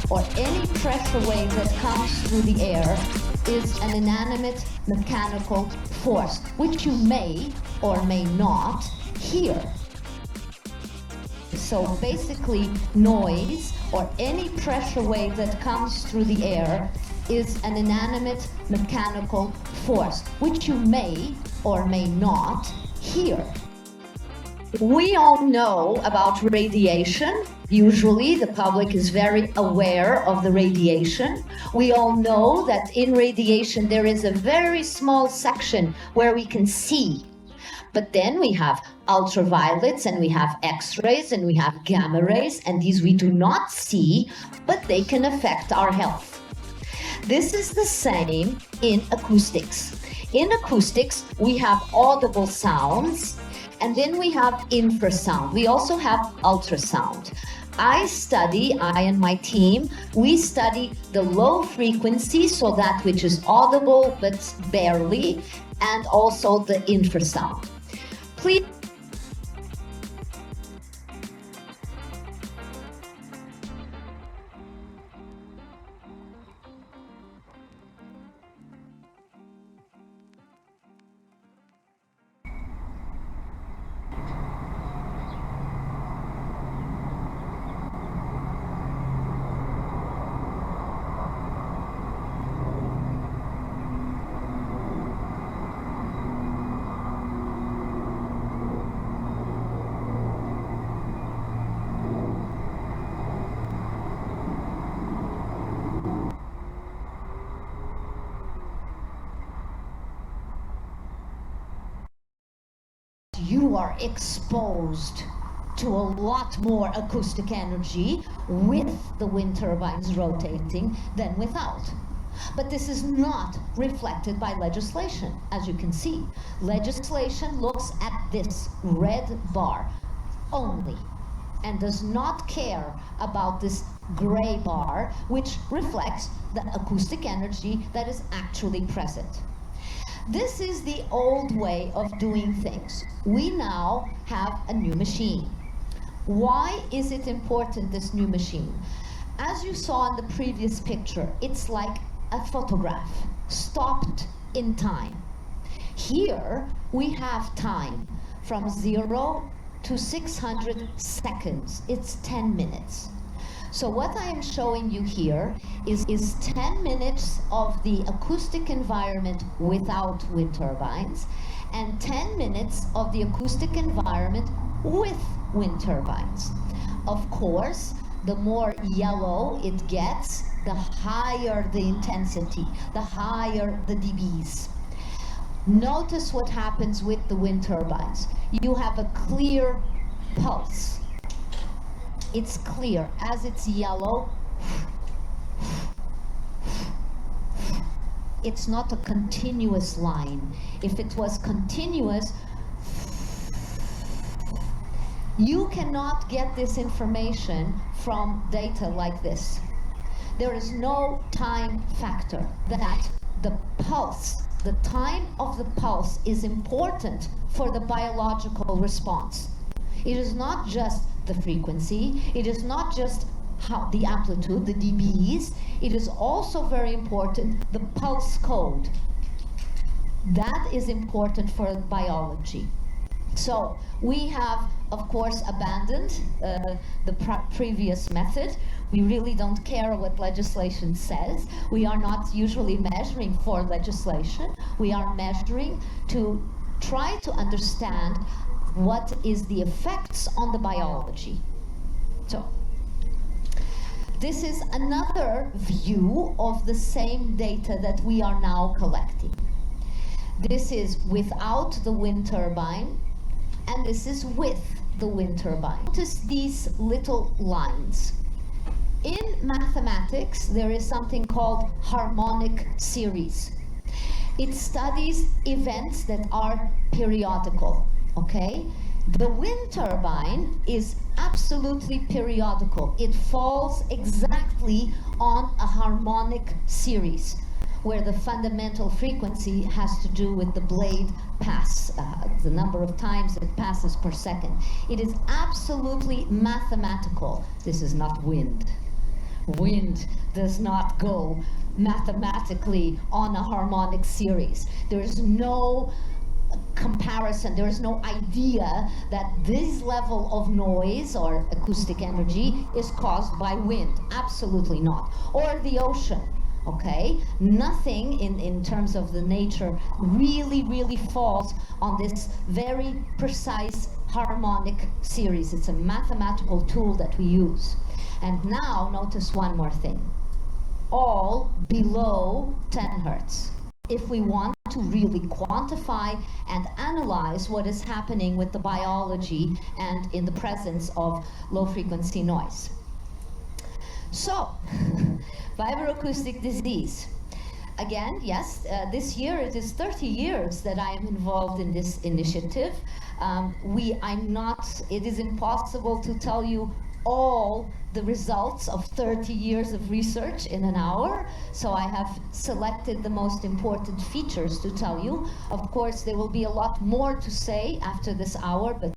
or any pressure wave that comes through the air is an inanimate mechanical force, which you may or may not hear. So basically, noise or any pressure wave that comes through the air is an inanimate mechanical force, which you may or may not hear. We all know about radiation. Usually the public is very aware of the radiation. We all know that in radiation there is a very small section where we can see. But then we have ultraviolets and we have X-rays and we have gamma rays, and these we do not see, but they can affect our health. This is the same in acoustics. In acoustics, we have audible sounds, and then we have infrasound. We also have ultrasound. I and my team, we study the low frequency, so that which is audible but barely, and also the infrasound. Please. You are exposed to a lot more acoustic energy with the wind turbines rotating than without. But this is not reflected by legislation. As you can see, legislation looks at this red bar only and does not care about this gray bar, which reflects the acoustic energy that is actually present. This is the old way of doing things. We now have a new machine. Why is it important, this new machine? As you saw in the previous picture, it's like a photograph, stopped in time. Here, we have time from 0 to 600 seconds. It's 10 minutes. So what I am showing you here is 10 minutes of the acoustic environment without wind turbines and 10 minutes of the acoustic environment with wind turbines. Of course, the more yellow it gets, the higher the intensity, the higher the dBs. Notice what happens with the wind turbines. You have a clear pulse. It's clear. As it's yellow, it's not a continuous line. If it was continuous, you cannot get this information from data like this. There is no time factor. That the pulse, the time of the pulse is important for the biological response. It is not just the frequency, it is not just the amplitude, the dBs, it is also very important, the pulse code. That is important for biology. So we have, of course, abandoned the previous method. We really don't care what legislation says. We are not usually measuring for legislation. We are measuring to try to understand what is the effects on the biology. So this is another view of the same data that we are now collecting. This is without the wind turbine, and this is with the wind turbine. Notice these little lines. In mathematics, there is something called harmonic series. It studies events that are periodical. Okay? The wind turbine is absolutely periodical. It falls exactly on a harmonic series, where the fundamental frequency has to do with the blade pass, the number of times it passes per second. It is absolutely mathematical. This is not wind. Wind does not go mathematically on a harmonic series. There is no comparison, there is no idea that this level of noise or acoustic energy is caused by wind. Absolutely not. Or the ocean. Okay? Nothing in terms of the nature really falls on this very precise harmonic series. It's a mathematical tool that we use. And now notice one more thing. All below 10 hertz. If we want to really quantify and analyze what is happening with the biology and in the presence of low frequency noise. So, vibroacoustic disease. Again, yes, this year it is 30 years that I am involved in this initiative. It is impossible to tell you all the results of 30 years of research in an hour, so I have selected the most important features to tell you. Of course, there will be a lot more to say after this hour, but